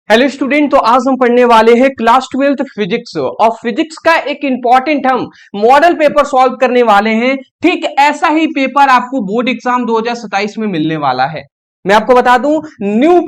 Hello student, तो आज हम पढ़ने वाले हैं क्लास 12th फिजिक्स और फिजिक्स का एक इंपॉर्टेंट हम मॉडल पेपर सॉल्व करने वाले हैं। ठीक ऐसा ही पेपर आपको बोर्ड एग्जाम 2027 में मिलने वाला है। मैं आपको बता दूं, नए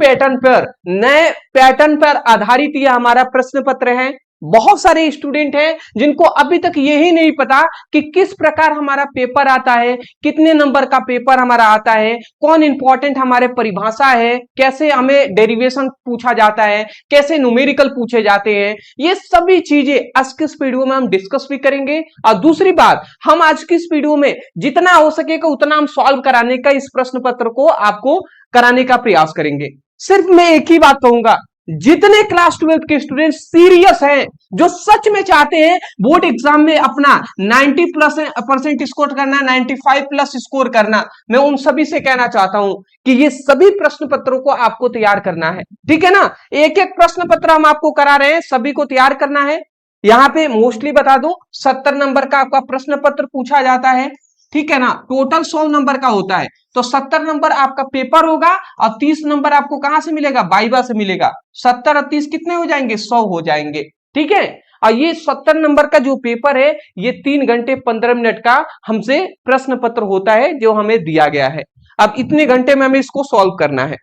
पैटर्न पर आधारित यह हमारा प्रश्न पत्र है। बहुत सारे स्टूडेंट हैं जिनको अभी तक यही नहीं पता कि किस प्रकार हमारा पेपर आता है, कितने नंबर का पेपर हमारा आता है, कौन इंपॉर्टेंट हमारे परिभाषा है, कैसे हमें डेरिवेशन पूछा जाता है, कैसे न्यूमेरिकल पूछे जाते हैं। ये सभी चीजें आज के इस वीडियो में हम डिस्कस भी करेंगे। और दूसरी बात, हम आज की इस वीडियो में जितना हो सकेगा उतना हम सॉल्व कराने का, इस प्रश्न पत्र को आपको कराने का प्रयास करेंगे। सिर्फ मैं एक ही बात कहूंगा, जितने क्लास 12 के स्टूडेंट सीरियस हैं, जो सच में चाहते हैं बोर्ड एग्जाम में अपना 90% स्कोर करना, 95 प्लस स्कोर करना, मैं उन सभी से कहना चाहता हूं कि ये सभी प्रश्न पत्रों को आपको तैयार करना है। ठीक है ना, एक एक प्रश्न पत्र हम आपको करा रहे हैं, सभी को तैयार करना है। यहां पे मोस्टली बता दूं 70 नंबर का आपका प्रश्न पत्र पूछा जाता है। ठीक है ना, टोटल 100 नंबर का होता है, तो 70 नंबर आपका पेपर होगा और 30 नंबर आपको कहां से मिलेगा, वाइवा से मिलेगा। 70 और 30 कितने हो जाएंगे, 100 हो जाएंगे। ठीक है, और ये 70 नंबर का जो पेपर है, ये 3 घंटे 15 मिनट का हमसे प्रश्न पत्र होता है जो हमें दिया गया है। अब इतने घंटे में हमें इसको सॉल्व करना है।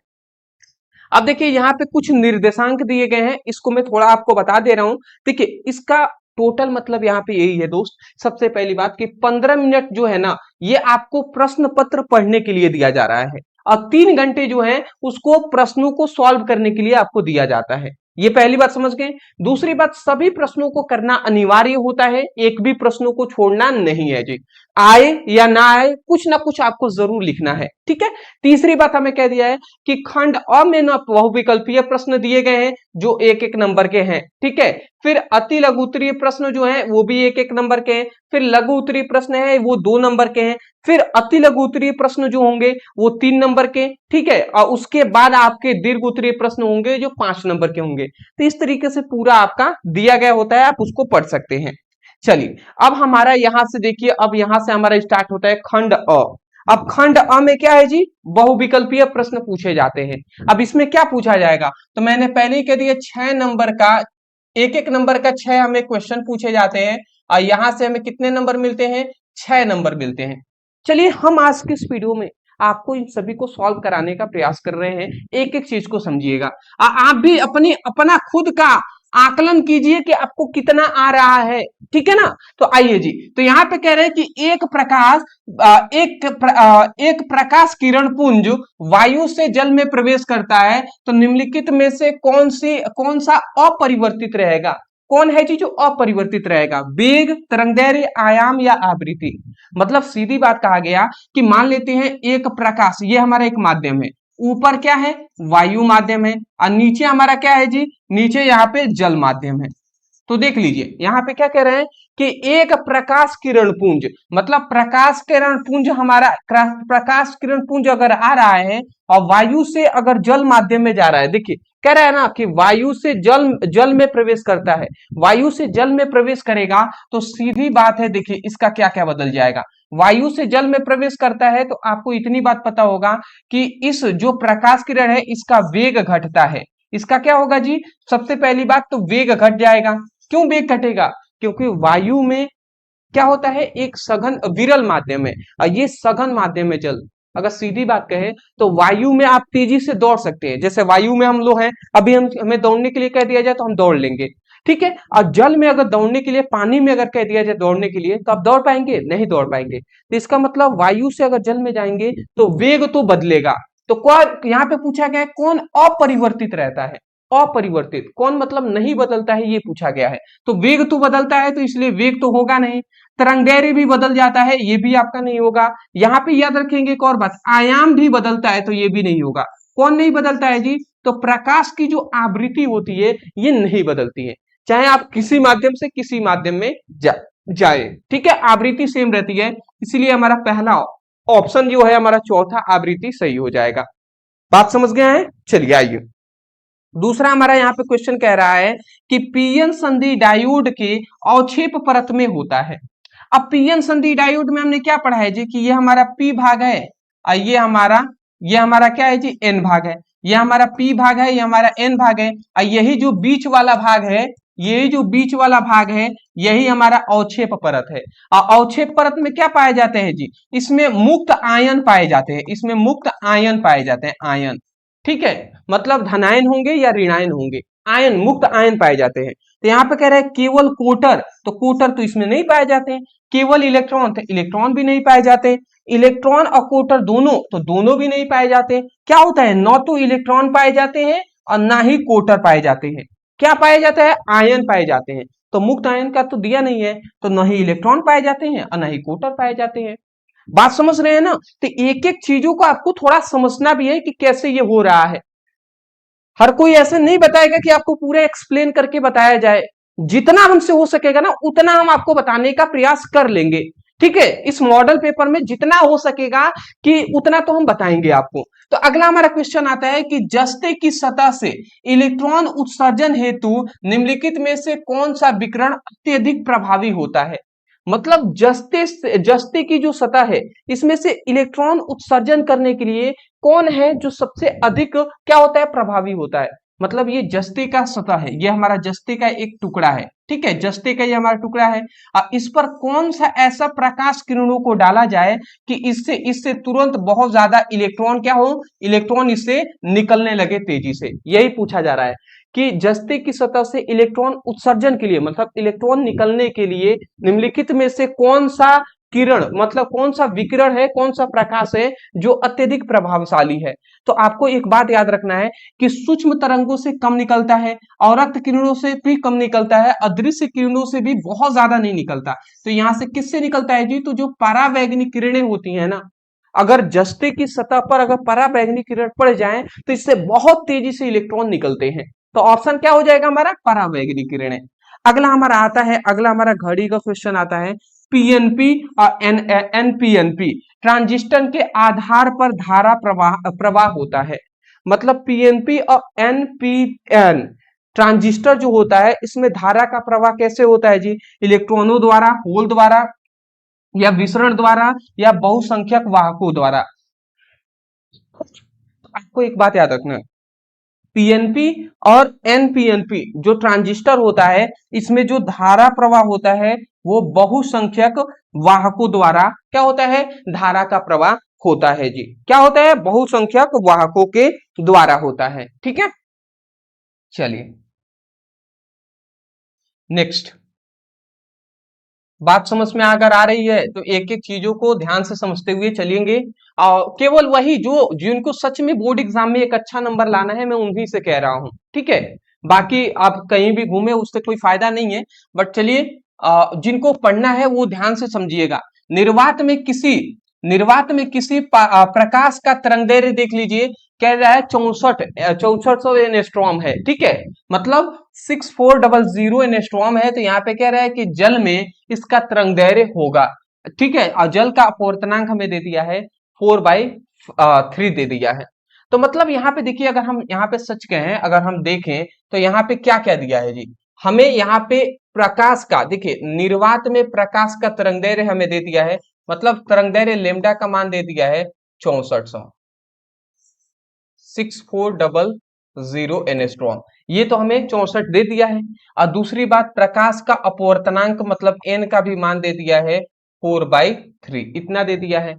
अब देखिए यहाँ पे कुछ निर्देशांक दिए गए हैं, इसको मैं थोड़ा आपको बता दे रहा हूं। देखिए इसका टोटल मतलब यहाँ पे यही है दोस्त। सबसे पहली बात कि 15 मिनट जो है ना, ये आपको प्रश्न पत्र पढ़ने के लिए दिया जा रहा है और 3 घंटे जो है उसको प्रश्नों को सॉल्व करने के लिए आपको दिया जाता है। ये पहली बात समझ गए। दूसरी बात, सभी प्रश्नों को करना अनिवार्य होता है, एक भी प्रश्नों को छोड़ना नहीं है जी। आए या ना आए, कुछ ना कुछ आपको जरूर लिखना है। ठीक है। तीसरी बात हमें कह दिया है कि खंड अ में न बहुविकल्पीय प्रश्न दिए गए हैं जो एक एक नंबर के हैं। ठीक है। फिर अति लघु उत्तरीय प्रश्न जो है वो भी एक एक नंबर के हैं। फिर लघु उत्तरीय प्रश्न है वो 2 नंबर के हैं। फिर अति लघु उत्तरीय प्रश्न जो होंगे वो 3 नंबर के। ठीक है, और उसके बाद आपके दीर्घ उत्तरीय प्रश्न होंगे जो 5 नंबर के होंगे। तो इस तरीके से पूरा आपका दिया गया होता है, आप उसको पढ़ सकते हैं। चलिए अब हमारा यहां से देखिए, अब यहां से हमारा स्टार्ट होता है खंड अ। अब खंड अ में क्या है जी, बहुविकल्पीय प्रश्न पूछे जाते हैं। अब इसमें क्या पूछा जाएगा, तो मैंने पहले ही कह दिया 6 नंबर का, एक एक नंबर का 6 हमें क्वेश्चन पूछे जाते हैं और यहां से हमें कितने नंबर मिलते हैं, 6 नंबर मिलते हैं। चलिए हम आज के इस वीडियो में आपको इन सभी को सॉल्व कराने का प्रयास कर रहे हैं। एक एक चीज को समझिएगा, आप भी अपना खुद का आकलन कीजिए कि आपको कितना आ रहा है। ठीक है ना, तो आइए जी। तो यहाँ पे कह रहे हैं कि एक प्रकाश किरण पुंज वायु से जल में प्रवेश करता है, तो निम्नलिखित में से कौन सा अपरिवर्तित रहेगा। कौन है जी जो अपरिवर्तित रहेगा, वेग, तरंगदैर्घ्य, आयाम या आवृत्ति। मतलब सीधी बात कहा गया कि मान लेते हैं एक प्रकाश, ये हमारा एक माध्यम है, ऊपर क्या है, वायु माध्यम है, और नीचे हमारा क्या है जी, नीचे यहाँ पे जल माध्यम है। तो देख लीजिए यहाँ पे क्या कह रहे हैं कि एक प्रकाश किरण पुंज, मतलब प्रकाश किरण पुंज प्रकाश किरण पुंज अगर आ रहा है और वायु से अगर जल माध्यम में जा रहा है, देखिए कह रहा है ना कि वायु से जल में प्रवेश करता है, वायु से जल में प्रवेश करेगा तो सीधी बात है, देखिए इसका क्या क्या बदल जाएगा। वायु से जल में प्रवेश करता है तो आपको इतनी बात पता होगा कि इस जो प्रकाश किरण है इसका वेग घटता है। इसका क्या होगा जी, सबसे पहली बात तो वेग घट जाएगा। क्यों वेग घटेगा, क्योंकि वायु में क्या होता है, एक सघन विरल माध्यम है और ये सघन माध्यम है जल। अगर सीधी बात कहे तो वायु में आप तेजी से दौड़ सकते हैं, जैसे वायु में हम लोग हैं, अभी हमें दौड़ने के लिए कह दिया जाए तो हम दौड़ लेंगे। ठीक है, और जल में अगर दौड़ने के लिए, पानी में अगर कह दिया जाए दौड़ने के लिए, तो आप दौड़ पाएंगे, नहीं दौड़ पाएंगे। तो इसका मतलब वायु से अगर जल में जाएंगे तो वेग तो बदलेगा। तो कौन यहाँ पे पूछा गया है, कौन अपरिवर्तित रहता है, अपरिवर्तित कौन मतलब नहीं बदलता है, ये पूछा गया है। तो वेग तो बदलता है तो इसलिए वेग तो होगा नहीं। तरंगदैर्घ्य भी बदल जाता है, ये भी आपका नहीं होगा। यहाँ पे याद रखेंगे एक और बात, आयाम भी बदलता है तो ये भी नहीं होगा। कौन नहीं बदलता है जी, तो प्रकाश की जो आवृत्ति होती है ये नहीं बदलती है, चाहे आप किसी माध्यम से किसी माध्यम में जाए। ठीक है, आवृत्ति सेम रहती है, इसीलिए हमारा पहला ऑप्शन जो है हमारा चौथा आवृत्ति सही हो जाएगा। बात समझ गए हैं। चलिए आइए दूसरा हमारा यहाँ पे क्वेश्चन कह रहा है कि पीएन संधि डायोड के अवक्षेप परत में होता है। अब पीएन संधि डायोड में हमने क्या पढ़ा है जी कि ये हमारा पी भाग है और ये हमारा क्या है जी, एन भाग है। ये हमारा p भाग है, ये हमारा n भाग है, और यही जो बीच वाला भाग है, यही जो बीच वाला भाग है, यही हमारा अवक्षेप परत है। और अवक्षेप परत में क्या पाए जाते हैं जी, इसमें मुक्त आयन पाए जाते हैं, इसमें मुक्त आयन पाए जाते हैं, आयन। ठीक है, मतलब धनायन होंगे या ऋणायन होंगे, आयन, मुक्त आयन पाए जाते हैं। तो यहाँ पे कह रहे हैं केवल कोटर, तो कोटर तो इसमें नहीं पाए जाते हैं। केवल इलेक्ट्रॉन, तो इलेक्ट्रॉन भी नहीं पाए जाते। इलेक्ट्रॉन और कोटर दोनों, तो दोनों भी नहीं पाए जाते। क्या होता है, न तो इलेक्ट्रॉन पाए जाते हैं और ना ही कोटर पाए जाते हैं। क्या पाए जाता है, आयन पाए जाते हैं। तो मुक्त आयन का तो दिया नहीं है, तो न ही इलेक्ट्रॉन पाए जाते हैं और न ही कोटर पाए जाते हैं। बात समझ रहे हैं ना। तो एक एक चीजों को आपको थोड़ा समझना भी है कि कैसे ये हो रहा है। हर कोई ऐसे नहीं बताएगा कि आपको पूरा एक्सप्लेन करके बताया जाए। जितना हमसे हो सकेगा ना उतना हम आपको बताने का प्रयास कर लेंगे। ठीक है, इस मॉडल पेपर में जितना हो सकेगा कि उतना तो हम बताएंगे आपको। तो अगला हमारा क्वेश्चन आता है कि जस्ते की सतह से इलेक्ट्रॉन उत्सर्जन हेतु निम्नलिखित में से कौन सा विकिरण अत्यधिक प्रभावी होता है। मतलब जस्ते की जो सतह है, इसमें से इलेक्ट्रॉन उत्सर्जन करने के लिए कौन है जो सबसे अधिक क्या होता है, प्रभावी होता है। मतलब ये जस्ते का सतह है, ये हमारा जस्ते का एक टुकड़ा है। ठीक है, जस्ते का ये हमारा टुकड़ा है। और इस पर कौन सा ऐसा प्रकाश किरणों को डाला जाए कि इससे इससे तुरंत बहुत ज्यादा इलेक्ट्रॉन क्या हो, इलेक्ट्रॉन इससे निकलने लगे तेजी से। यही पूछा जा रहा है कि जस्ते की सतह से इलेक्ट्रॉन उत्सर्जन के लिए, मतलब इलेक्ट्रॉन निकलने के लिए निम्नलिखित में से कौन सा किरण, मतलब कौन सा विकिरण है, कौन सा प्रकाश है जो अत्यधिक प्रभावशाली है। तो आपको एक बात याद रखना है कि सूक्ष्म तरंगों से कम निकलता है, औरक्त किरणों से भी कम निकलता है, अदृश्य किरणों से भी बहुत ज्यादा नहीं निकलता। तो यहां से किससे निकलता है जी, तो जो परावैंगनिक किरणें होती है ना, अगर जस्ते की सतह पर अगर परावैंगनिक किरण पड़ जाए तो इससे बहुत तेजी से इलेक्ट्रॉन निकलते हैं। तो ऑप्शन क्या हो जाएगा हमारा, परावैंगनिक किरणें। अगला हमारा आता है, अगला हमारा घड़ी का क्वेश्चन आता है, पीएनपी और एनपीएनपी ट्रांजिस्टर के आधार पर धारा प्रवाह प्रवाह होता है। मतलब पीएनपी और एनपीएन ट्रांजिस्टर जो होता है, इसमें धारा का प्रवाह कैसे होता है जी, इलेक्ट्रॉनों द्वारा, होल द्वारा, या विसरण द्वारा, या बहुसंख्यक वाहकों द्वारा। आपको एक बात याद रखना है, पीएनपी और एनपीएनपी जो ट्रांजिस्टर होता है, इसमें जो धारा प्रवाह होता है वो बहुसंख्यक वाहकों द्वारा क्या होता है, धारा का प्रवाह होता है जी। क्या होता है, बहुसंख्यक वाहकों के द्वारा होता है। ठीक है, चलिए नेक्स्ट। बात समझ में अगर आ रही है तो एक एक चीजों को ध्यान से समझते हुए चलेंगे। और केवल वही जो जिनको सच में बोर्ड एग्जाम में एक अच्छा नंबर लाना है, मैं उन्हीं से कह रहा हूं। ठीक है, बाकी आप कहीं भी घूमे उससे कोई फायदा नहीं है। बट चलिए, जिनको पढ़ना है वो ध्यान से समझिएगा। निर्वात में किसी प्रकाश का तरंगदैर्घ्य देख लीजिए, कह रहा है 6400 एंगस्ट्रॉम है। ठीक है, मतलब 6400 एंगस्ट्रॉम है। तो यहाँ पे कह रहा है कि जल में इसका तरंगदैर्घ्य होगा। ठीक है, और जल का अपवर्तनांक हमें दे दिया है 4/3 दे दिया है। तो मतलब यहाँ पे देखिए, अगर हम यहाँ पे सच कहें, अगर हम देखें तो यहाँ पे क्या क्या दिया है जी, हमें यहाँ पे प्रकाश का, देखिए निर्वात में प्रकाश का तरंगदैर्घ्य हमें दे दिया है, मतलब तरंगदैर्घ्य लेमडा का मान दे दिया है 6400, 6400 एंगस्ट्रॉम। ये तो हमें 64 दे दिया है। और दूसरी बात, प्रकाश का अपवर्तनांक मतलब एन का भी मान दे दिया है 4/3, इतना दे दिया है।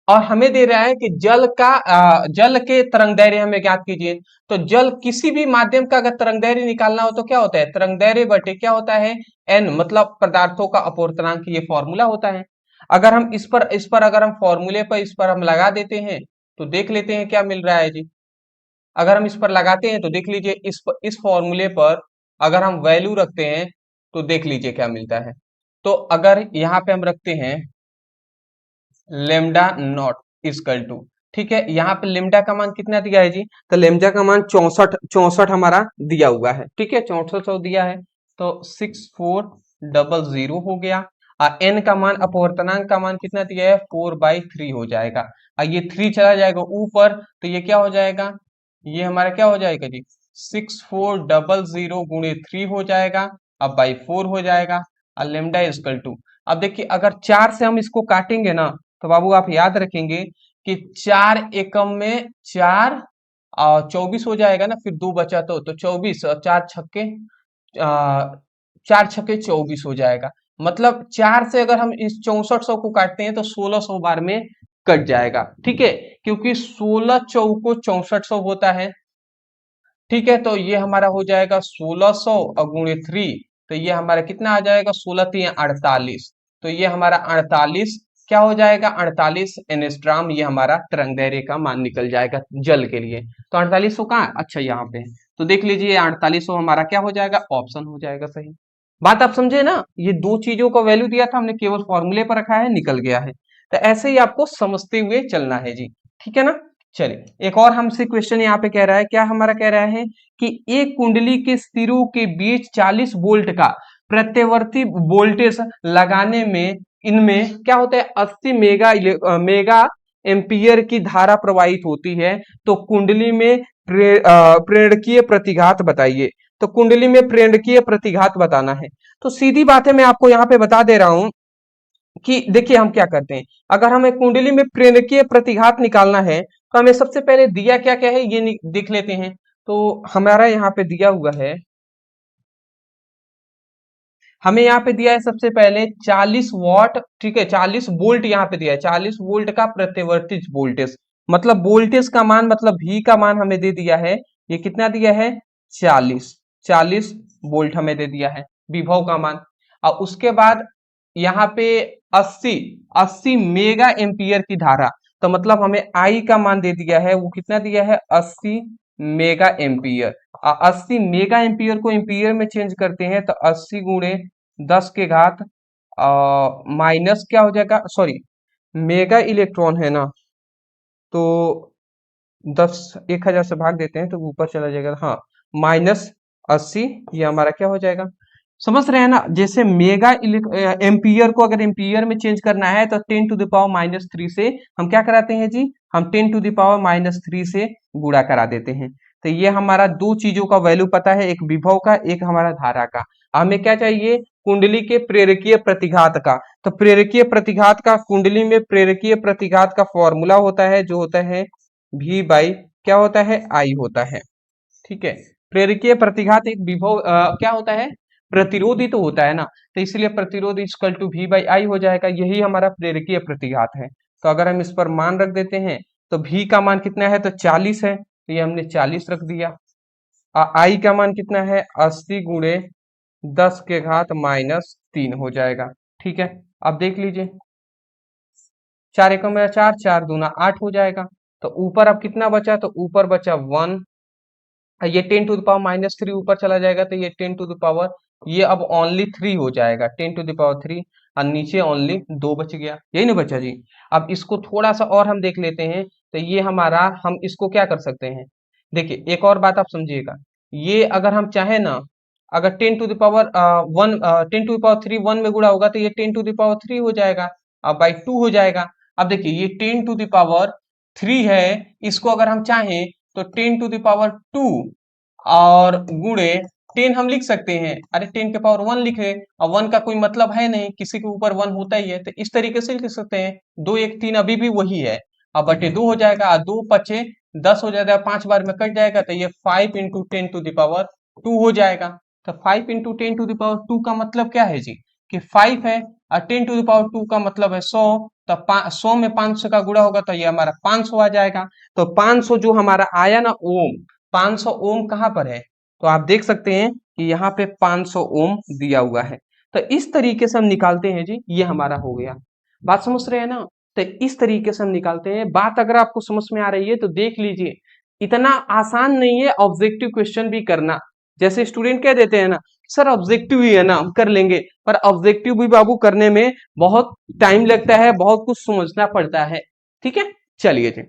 और हमें दे रहा है कि जल के तरंगदैर्घ्य हमें ज्ञात कीजिए। तो जल किसी भी माध्यम का अगर तरंगदैर्घ्य निकालना हो तो क्या होता है, तरंगदैर्घ्य बटे क्या होता है, एन, मतलब पदार्थों का अपवर्तनांक, ये फॉर्मूला होता है। अगर हम इस पर अगर हम फॉर्मूले पर इस पर हम लगा देते हैं तो देख लेते हैं क्या मिल रहा है जी। अगर हम इस पर लगाते हैं तो देख लीजिए, इस फॉर्मूले पर अगर हम वैल्यू रखते हैं तो देख लीजिए क्या मिलता है। तो अगर यहाँ पे हम रखते हैं लेमडा नॉट इक्वल टू, ठीक है, यहाँ पे लेमडा का मान कितना दिया है जी, तो लेमडा का मान 64 हमारा दिया हुआ है। ठीक है, 6400 दिया है, तो 6400 हो गया। और एन का मान, अपवर्तनांक का मान कितना दिया है, 4/3 हो जाएगा। और ये 3 चला जाएगा ऊपर, तो ये क्या हो जाएगा, ये हमारा क्या हो जाएगा जी, 6400 गुणे 3 हो जाएगा, अब बाई 4 हो जाएगा। और लेमडा इक्वल टू, अब देखिए अगर 4 से हम इसको काटेंगे ना, तो बाबू आप याद रखेंगे कि 4 एकम में 4 24 हो जाएगा ना, फिर 2 बचा तो 24 और 4 छक्के 24 हो जाएगा। मतलब 4 से अगर हम इस 6400 को काटते हैं तो 1600 बार में कट जाएगा, ठीक है, क्योंकि 16 चौको 6400 होता है, ठीक है। तो ये हमारा हो जाएगा 1600 और गुणे 3, तो ये हमारा कितना आ जाएगा, 16 3 48, तो ये हमारा 48 क्या हो जाएगा, 48 एनेस्ट्राम, ये हमारा तरंग दैर्घ्य का मान निकल जाएगा जल के लिए। तो 4800 कहाँ, अच्छा यहाँ पे है, तो देख लीजिए 4800 हमारा क्या हो जाएगा, ऑप्शन हो जाएगा सही। बात आप समझे ना, ये दो चीजों का वैल्यू दिया था हमने, केवल फॉर्मूले पर रखा है, निकल गया है। तो ऐसे ही आपको समझते हुए चलना है जी, ठीक है ना। चलिए एक और हमसे क्वेश्चन यहाँ पे कह रहा है, क्या हमारा कह रहा है कि एक कुंडली के सिरों के बीच 40 वोल्ट का प्रत्यवर्ती वोल्टेज लगाने में इनमें क्या होता है, 80 मेगा एम्पियर की धारा प्रवाहित होती है। तो कुंडली में प्रेरकीय प्रतिघात बताइए। तो कुंडली में प्रेरकीय प्रतिघात बताना है। तो सीधी बात है, मैं आपको यहाँ पे बता दे रहा हूं कि देखिए हम क्या करते हैं, अगर हमें कुंडली में प्रेरकीय प्रतिघात निकालना है तो हमें सबसे पहले दिया क्या क्या है ये देख लेते हैं। तो हमारा यहाँ पे दिया हुआ है, हमें यहाँ पे दिया है सबसे पहले 40 वॉट, ठीक है, 40 वोल्ट यहाँ पे दिया है, 40 वोल्ट का प्रत्यवर्ती वोल्टेज, मतलब वोल्टेज का मान, मतलब V का मान हमें दे दिया है, ये कितना दिया है, 40 वोल्ट हमें दे दिया है विभव का मान। और उसके बाद यहाँ पे 80 मेगा एम्पियर की धारा, तो मतलब हमें I का मान दे दिया है, वो कितना दिया है, 80 मेगा एम्पियर। 80 मेगा एम्पियर को एम्पियर में चेंज करते हैं तो 80 गुणे 10 के घात माइनस क्या हो जाएगा, सॉरी मेगा इलेक्ट्रॉन है ना, तो 10 1000 से भाग देते हैं तो ऊपर चला जाएगा, हाँ -80, ये हमारा क्या हो जाएगा, समझ रहे हैं ना। जैसे मेगा एम्पियर को अगर एम्पियर में चेंज करना है तो 10 टू द पावर -3 से हम क्या कराते हैं जी, हम 10 टू द पावर -3 से गुणा करा देते हैं। तो ये हमारा दो चीजों का वैल्यू पता है, एक विभव का, एक हमारा धारा का। हमें क्या चाहिए, कुंडली के प्रेरकीय प्रतिघात का। तो प्रेरकीय प्रतिघात का, कुंडली में प्रेरकीय प्रतिघात का फॉर्मूला होता है, जो होता है V बाई क्या होता है, I होता है, ठीक है। प्रेरकीय प्रतिघात एक विभव क्या होता है, प्रतिरोधी तो होता है ना, तो इसलिए प्रतिरोध equal to V by I हो जाएगा, यही हमारा प्रेरकीय प्रतिघात है। तो अगर हम इस पर मान रख देते हैं तो V का मान कितना है, तो 40 है, तो ये हमने 40 रख दिया। I का मान कितना है, 80 गुणे 10 के घात -3 हो जाएगा, ठीक है। अब देख लीजिए 4 एकम मेरा 4, 4 दूना 8 हो जाएगा। तो ऊपर अब कितना बचा, तो ऊपर बचा 1, ये 10 टू द पावर -3 ऊपर चला जाएगा, तो ये 10 टू द पावर, ये अब ओनली 3 हो जाएगा, 10 टू द पावर 3, और नीचे ओनली 2 बच गया, यही ना बचा जी। अब इसको थोड़ा सा और हम देख लेते हैं, तो ये हमारा, हम इसको क्या कर सकते हैं, देखिए एक और बात आप समझिएगा, ये अगर हम चाहे ना, अगर 10 to the power 1, 10 to the power 3 1 में गुणा होगा तो ये 10 टू द पावर 3 हो जाएगा, अब बाई 2 हो जाएगा। अब देखिए ये 10 टू द पावर 3 है, इसको अगर हम चाहें तो 10 टू द पावर 2 और गुणे 10 हम लिख सकते हैं, अरे 10 के पावर 1 लिखे, और 1 का कोई मतलब है नहीं, किसी के ऊपर 1 होता ही है, तो इस तरीके से लिख सकते हैं, 2 1 3 अभी भी वही है, अब बटे 2 हो जाएगा, 2 पचे 10 हो जाएगा, 5 बार में कट जाएगा, तो ये 5 इंटू 10 टू द पावर 2 हो जाएगा। तो 5 इंटू 10 टू द पावर 2 का मतलब क्या है जी, कि 5 है, और 10 टू द पावर 2 का मतलब है 100, तो 100 में 500 का गुणा होगा तो ये हमारा 500 आ जाएगा। तो 500 जो हमारा आया ना ओम, 500 ओम कहाँ पर है, तो आप देख सकते हैं कि यहाँ पे 500 ओम दिया हुआ है। तो इस तरीके से हम निकालते हैं जी, ये हमारा हो गया, बात समझ रहे हैं ना। तो इस तरीके से हम निकालते हैं। बात अगर आपको समझ में आ रही है तो देख लीजिए, इतना आसान नहीं है ऑब्जेक्टिव क्वेश्चन भी करना। जैसे स्टूडेंट कह देते हैं ना, सर ऑब्जेक्टिव ही है ना, हम कर लेंगे, पर ऑब्जेक्टिव भी बाबू करने में बहुत टाइम लगता है, बहुत कुछ समझना पड़ता है, ठीक है। चलिए जी,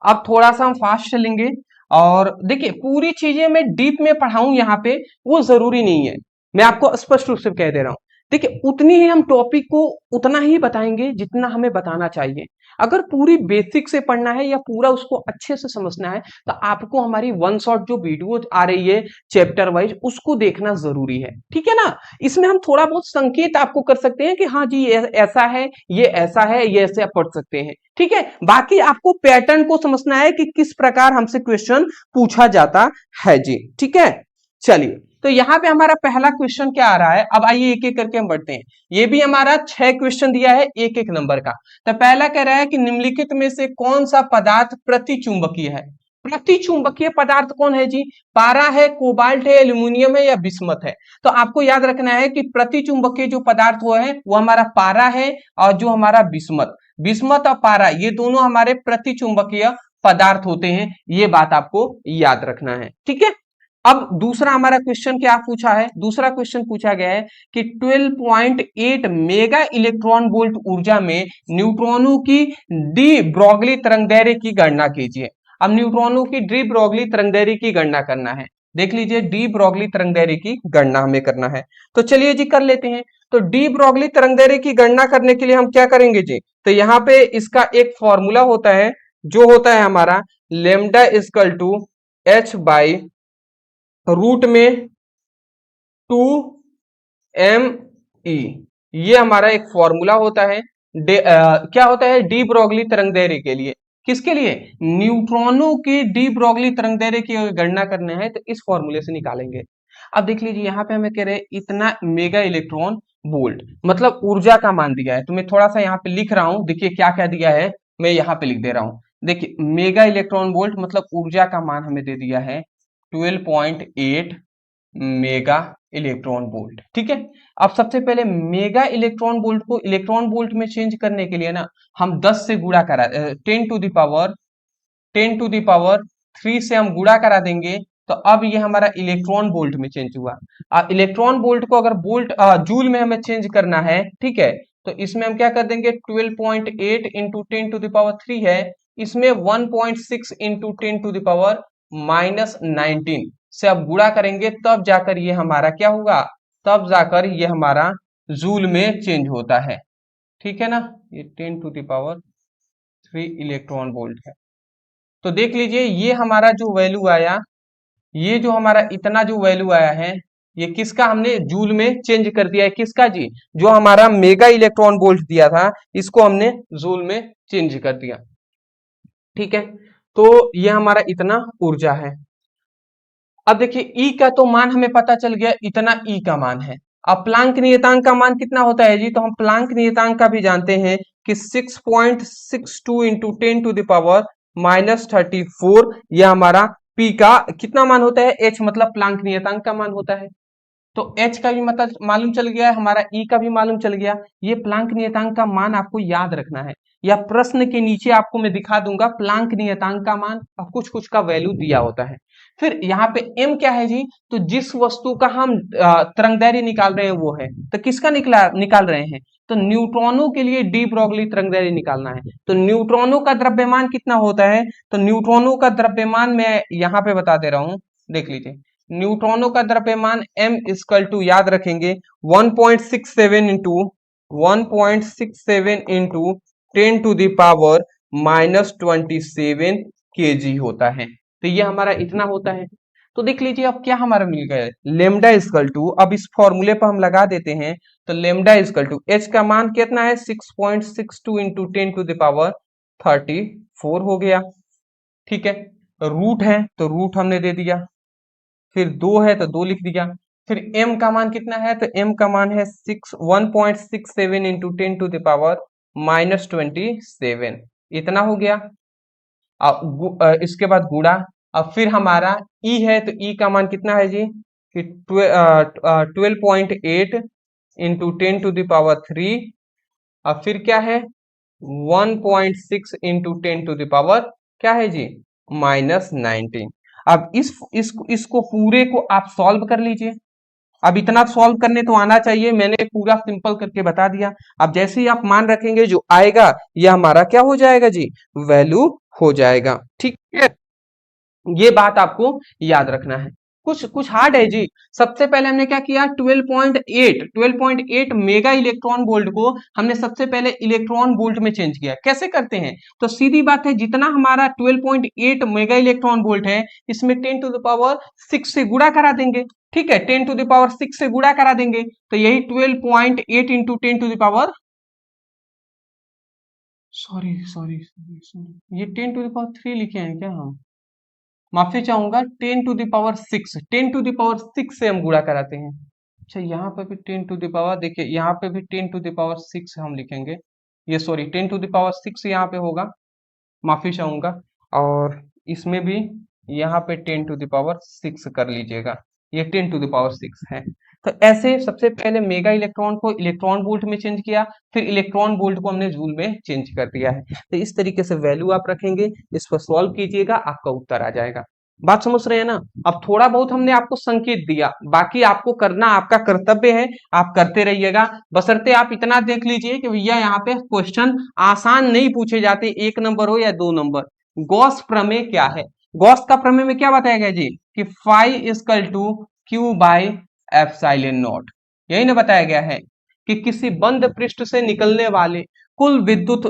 अब थोड़ा सा हम फास्ट चलेंगे, और देखिए पूरी चीजें मैं डीप में पढ़ाऊं यहाँ पे वो जरूरी नहीं है, मैं आपको स्पष्ट रूप से कह दे रहा हूं। देखिए उतनी ही हम टॉपिक को उतना ही बताएंगे जितना हमें बताना चाहिए। अगर पूरी बेसिक से पढ़ना है या पूरा उसको अच्छे से समझना है तो आपको हमारी वन शॉट जो वीडियो आ रही है चैप्टर वाइज उसको देखना जरूरी है, ठीक है ना। इसमें हम थोड़ा बहुत संकेत आपको कर सकते हैं कि हाँ जी ये ऐसा है, ये ऐसा है, ये ऐसे आप पढ़ सकते हैं, ठीक है। बाकी आपको पैटर्न को समझना है कि किस प्रकार हमसे क्वेश्चन पूछा जाता है जी, ठीक है। चलिए, तो यहाँ पे हमारा पहला क्वेश्चन क्या आ रहा है, अब आइए एक एक करके हम बढ़ते हैं। ये भी हमारा 6 क्वेश्चन दिया है एक एक नंबर का। तो पहला कह रहा है कि निम्नलिखित में से कौन सा पदार्थ प्रतिचुंबकीय है। प्रतिचुंबकीय पदार्थ कौन है जी, पारा है, कोबाल्ट है, एल्यूमिनियम है या बिस्मथ है। तो आपको याद रखना है कि प्रतिचुंबकीय जो पदार्थ वो हमारा पारा है, और जो हमारा बिस्मथ, बिस्मथ और पारा ये दोनों हमारे प्रतिचुंबकीय पदार्थ होते हैं, ये बात आपको याद रखना है, ठीक है। अब दूसरा हमारा क्वेश्चन क्या पूछा है, दूसरा क्वेश्चन पूछा गया है कि 12.8 मेगा इलेक्ट्रॉन वोल्ट ऊर्जा में न्यूट्रॉनों की डी ब्रोगली तरंगदैर्घ्य की गणना कीजिए। अब न्यूट्रॉनों की डी ब्रोगली तरंगदैर्घ्य की गणना करना है, देख लीजिए डी ब्रोगली तरंगदैर्घ्य की गणना हमें करना है। तो चलिए जी कर लेते हैं। तो डी ब्रोगली तरंगदैर्घ्य की गणना करने के लिए हम क्या करेंगे जी, तो यहाँ पे इसका एक फॉर्मूला होता है, जो होता है हमारा lambda equal to H by root में 2m ई, ये हमारा एक फॉर्मूला होता है। क्या होता है, डी ब्रोगली तरंगदैर्घ्य के लिए, किसके लिए, न्यूट्रॉनों की डी ब्रोगली तरंगदैर्घ्य की गणना करना है तो इस फॉर्मूले से निकालेंगे। अब देख लीजिए यहाँ पे हमें कह रहे हैं इतना मेगा इलेक्ट्रॉन वोल्ट, मतलब ऊर्जा का मान दिया है। तो मैं थोड़ा सा यहाँ पे लिख रहा हूं, देखिए क्या क्या दिया है, मैं यहाँ पे लिख दे रहा हूं। देखिए मेगा इलेक्ट्रॉन वोल्ट मतलब ऊर्जा का मान हमें दे दिया है 12.8 मेगा इलेक्ट्रॉन वोल्ट, ठीक है। अब सबसे पहले मेगा इलेक्ट्रॉन वोल्ट को इलेक्ट्रॉन वोल्ट में चेंज करने के लिए ना हम 10 से गुणा करा 10 टू द पावर 3 से हम गुणा करा देंगे, तो अब ये हमारा इलेक्ट्रॉन वोल्ट में चेंज हुआ। अब इलेक्ट्रॉन वोल्ट को अगर वोल्ट जूल में हमें चेंज करना है, ठीक है, तो इसमें हम क्या कर देंगे 12.8 इंटू 10 टू द पावर 3 है, इसमें 1.6 इंटू 10 टू द पावर -19 से अब गुणा करेंगे, तब जाकर ये हमारा क्या होगा, तब जाकर ये हमारा जूल में चेंज होता है, ठीक है ना। ये 10 to the power 3 electron volt है। तो देख लीजिए ये हमारा जो वैल्यू आया, ये जो हमारा इतना जो वैल्यू आया है, ये किसका हमने जूल में चेंज कर दिया है, किसका जी, जो हमारा मेगा इलेक्ट्रॉन वोल्ट दिया था इसको हमने जूल में चेंज कर दिया, ठीक है। तो ये हमारा इतना ऊर्जा है। अब देखिए ई का तो मान हमें पता चल गया, इतना ई का मान है। अब प्लांक नियतांक का मान कितना होता है जी, तो हम प्लांक नियतांक का भी जानते हैं कि 6.62 इंटू 10 टू द पावर -34, यह हमारा पी का कितना मान होता है, एच मतलब प्लांक नियतांक का मान होता है। तो एच का भी मतलब मालूम चल गया, हमारा ई का भी मालूम चल गया। ये प्लांक नियतांक का मान आपको याद रखना है, या प्रश्न के नीचे आपको मैं दिखा दूंगा प्लांक नियतांक का मान और कुछ कुछ का वैल्यू दिया होता है। फिर यहाँ पे एम क्या है जी, तो जिस वस्तु का हम तरंगदैर्घ्य निकाल रहे हैं वो है, तो किसका निकाल रहे हैं, तो न्यूट्रॉनों के लिए डी ब्रोगली तरंगदैर्घ्य निकालना है। तो न्यूट्रॉनों का द्रव्यमान कितना होता है, तो न्यूट्रॉनों का द्रव्यमान मैं यहाँ पे बता दे रहा हूं, देख लीजिए न्यूट्रॉनों का द्रव्यमान m इक्वल टू याद रखेंगे 1.67 into 10 to the power -27 kg होता है। तो ये हमारा इतना होता है। तो देख लीजिए अब क्या हमारा मिल गया है, लेमडा इक्वल टू, अब इस फॉर्मूले पर हम लगा देते हैं, तो लेमडा इक्वल टू एच का मान कितना है 6.62 इंटू 10 टू द पावर 34 हो गया, ठीक है। रूट है तो रूट हमने दे दिया, फिर 2 है तो 2 लिख दिया। फिर m का मान कितना है, तो m का मान है 1.67 इंटू 10 टू द पावर -27, इतना हो गया। इसके बाद गुणा, अब फिर हमारा e है तो e का मान कितना है जी, कि 12.8 इंटू 10 टू द पावर 3, अब फिर क्या है 1.6 इंटू 10 टू द पावर क्या है जी -19। अब इसको पूरे को आप सॉल्व कर लीजिए। अब इतना सॉल्व करने तो आना चाहिए, मैंने पूरा सिंपल करके बता दिया। अब जैसे ही आप मान रखेंगे जो आएगा यह हमारा क्या हो जाएगा जी, वैल्यू हो जाएगा, ठीक है। ये बात आपको याद रखना है। कुछ कुछ हार्ड है जी। सबसे पहले हमने क्या किया, 12.8 मेगा इलेक्ट्रॉन वोल्ट को हमने सबसे पहले इलेक्ट्रॉन वोल्ट में चेंज किया। कैसे करते हैं, तो सीधी बात है, जितना हमारा 12.8 मेगा इलेक्ट्रॉन वोल्ट है, इसमें 10 टू द पावर 6 से गुणा करा देंगे। ठीक है, 10 टू द पावर 6 से गुणा करा देंगे, तो यही 12.8 into 10 to the power, sorry sorry, ये 10 टू द पावर 3 लिखे हैं क्या हम, माफी चाहूंगा, 10 to the power 6, 10 to the power 6 से हम गुणा कराते हैं। अच्छा, यहाँ पे भी 10 टू द पावर, देखिए यहाँ पे भी 10 टू द पावर 6 हम लिखेंगे, ये सॉरी 10 टू द पावर 6 यहाँ पे होगा, माफी चाहूंगा। और इसमें भी यहाँ पे 10 टू द पावर 6 कर लीजिएगा, ये 10 टू द पावर 6 है। तो ऐसे सबसे पहले मेगा इलेक्ट्रॉन को इलेक्ट्रॉन वोल्ट में चेंज किया, फिर इलेक्ट्रॉन वोल्ट को हमने जूल में चेंज कर दिया है। तो इस तरीके से वैल्यू आप रखेंगे, इस पर सॉल्व कीजिएगा, आपका उत्तर आ जाएगा। बात समझ रहे हैं ना। अब थोड़ा बहुत हमने आपको संकेत दिया, बाकी आपको करना आपका कर्तव्य है, आप करते रहिएगा। बशर्ते आप इतना देख लीजिए कि भैया यहाँ पे क्वेश्चन आसान नहीं पूछे जाते, 1 नंबर हो या 2 नंबर। गॉस प्रमेय क्या है, गॉस का प्रमेय में क्या बताया गया जी, कि phi is equal to q by epsilon naught, यही ना बताया गया है कि किसी बंद पृष्ठ से निकलने वाले कुल विद्युत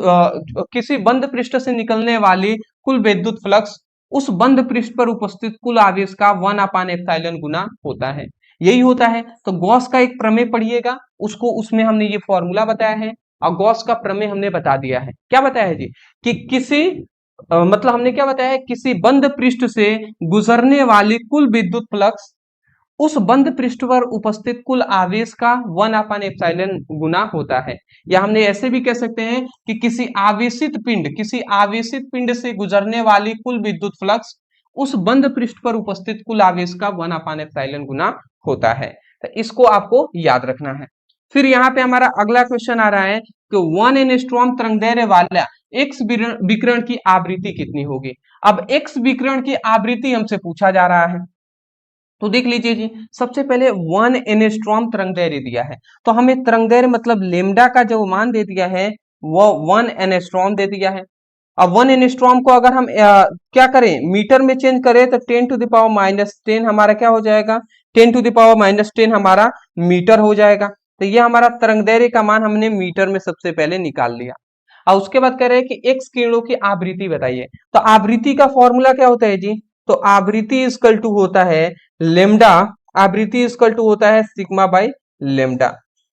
किसी बंद पृष्ठ से निकलने वाली कुल विद्युत फ्लक्स उस बंद पृष्ठ पर उपस्थित कुल आवेश का 1/एप्सिलॉन गुना होता है, यही होता है। तो गॉस का एक प्रमेय पढ़िएगा, उसको उसमें हमने ये फॉर्मूला बताया है, और गॉस का प्रमेय हमने बता दिया है। क्या बताया है जी, कि किसी मतलब हमने क्या बताया है, किसी बंद पृष्ठ से गुजरने वाली कुल विद्युत फ्लक्स उस बंद पृष्ठ पर उपस्थित कुल आवेश का 1/एप्सिलॉन गुना होता है। या हमने ऐसे भी कह सकते हैं कि किसी आवेशित पिंड से गुजरने वाली कुल विद्युत फ्लक्स उस बंद पृष्ठ पर उपस्थित कुल आवेश का 1/एप्सिलॉन गुना होता है। तो इसको आपको याद रखना है। फिर यहाँ पे हमारा अगला क्वेश्चन आ रहा है कि 1 एंगस्ट्रॉम तरंगदैर्घ्य वाला एक्स विकिरण की आवृत्ति कितनी होगी। अब एक्स विकिरण की आवृत्ति हमसे पूछा जा रहा है, तो देख लीजिए जी, सबसे पहले 1 एंगस्ट्रॉम तरंगदैर्घ्य दिया है, तो हमें तरंगदैर्घ्य मतलब लेमडा का जो मान दे दिया है वो 1 एंगस्ट्रॉम दे दिया है। अब 1 एंगस्ट्रॉम को अगर हम क्या करें, मीटर में चेंज करें, तो 10 टू द पावर -10 हमारा क्या हो जाएगा, 10 टू द पावर -10 हमारा मीटर हो जाएगा। तो ये हमारा तरंगदैर्घ्य का मान हमने मीटर में सबसे पहले निकाल लिया। और उसके बाद कह रहे हैं कि एक्स किरणों की आवृत्ति बताइए। तो आवृत्ति का फॉर्मूला क्या होता है जी, तो आवृत्ति इक्वल टू होता है लेमडा, आवृत्ति इक्वल टू होता है सिग्मा बाई लेमडा।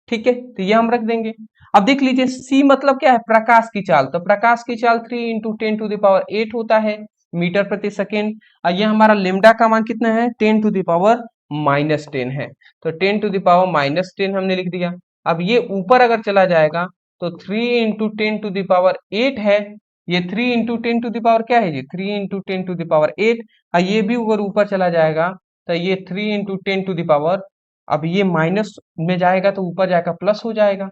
ठीक है, तो ये हम रख देंगे। अब देख लीजिए, सी मतलब क्या है, प्रकाश की चाल, तो प्रकाश की चाल 3 इंटू 10 टू द पावर 8 होता है मीटर प्रति सेकेंड। और ये हमारा लेमडा का मान कितना है, 10 टू द पावर -10 है, तो 10 टू द पावर -10 हमने लिख दिया। अब ये ऊपर अगर चला जाएगा तो 3 इंटू 10 टू द पावर 8 है, ये 3 इंटू 10 टू द पावर क्या है जी, 3 इंटू 10 टू द पावर 8। और ये भी अगर ऊपर चला जाएगा तो ये 3 इंटू 10 टू द पावर, अब ये माइनस में जाएगा तो ऊपर जाएगा प्लस हो जाएगा,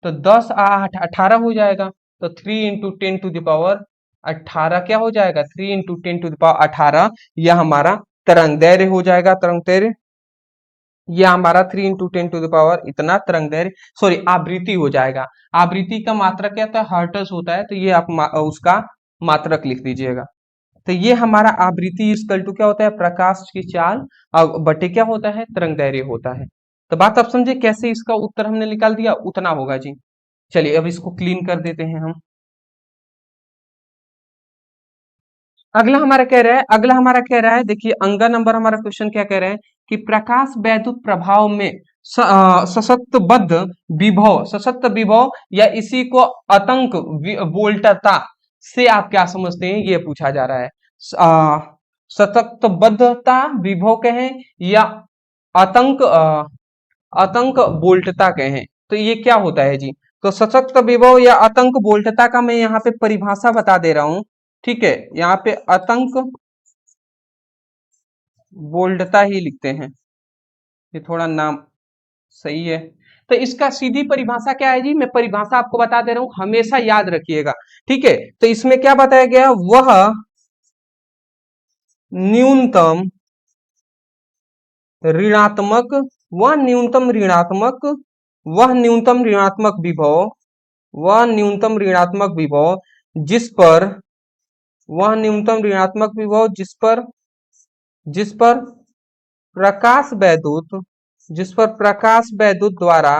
तो 10 8 18 हो जाएगा। तो 3 इंटू 10 टू द पावर 18 क्या हो जाएगा, 3 इंटू 10 टू द पावर 18, यह हमारा तरंगदैर्घ्य हो जाएगा। तरंगदैर्घ्य यह हमारा 3 इंटू 10 टू द पावर इतना तरंगदैर्घ्य, सॉरी आवृत्ति हो जाएगा। आवृत्ति का मात्रक क्या होता है, हर्ट्ज होता है, तो ये आप उसका मात्रक लिख दीजिएगा। तो ये हमारा आवृत्ति इक्वल टू क्या होता है, प्रकाश की चाल और बटे क्या होता है, तरंगदैर्घ्य होता है। तो बात आप समझे कैसे, इसका उत्तर हमने निकाल दिया, उतना होगा जी। चलिए अब इसको क्लीन कर देते हैं हम। अगला हमारा कह रहा है, देखिए अगला नंबर हमारा क्वेश्चन क्या कह रहा है, कि प्रकाश वैद्युत प्रभाव में सशक्त विभव या इसी को आतंक वोल्टता से आप क्या समझते हैं, ये पूछा जा रहा है। सशक्त बद्धता विभव कहें या आतंक आतंक वोल्टता कहें, तो ये क्या होता है जी। तो सशक्त विभव या आतंक वोल्टता का मैं यहाँ पे परिभाषा बता दे रहा हूं। ठीक है, यहाँ पे आतंक वोल्टता ही लिखते हैं, ये थोड़ा नाम सही है। तो इसका सीधी परिभाषा क्या है जी, मैं परिभाषा आपको बता दे रहा हूं, हमेशा याद रखिएगा। ठीक है, तो इसमें क्या बताया गया, न्यूनतम ऋणात्मक वह न्यूनतम ऋणात्मक वह न्यूनतम ऋणात्मक विभव वह न्यूनतम ऋणात्मक विभव जिस पर वह न्यूनतम ऋणात्मक विभव जिस पर प्रकाश वैद्युत, जिस पर प्रकाश वैद्युत द्वारा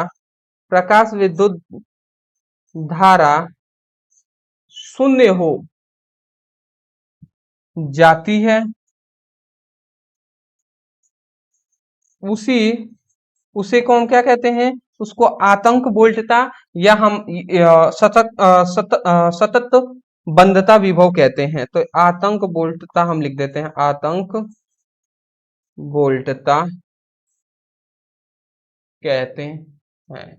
प्रकाश विद्युत धारा शून्य हो जाती है, उसी उसे को हम क्या कहते हैं, उसको आतंक वोल्टता या हम सतत बंधता विभव कहते हैं। तो आतंक वोल्टता हम लिख देते हैं, आतंक वोल्टता कहते हैं।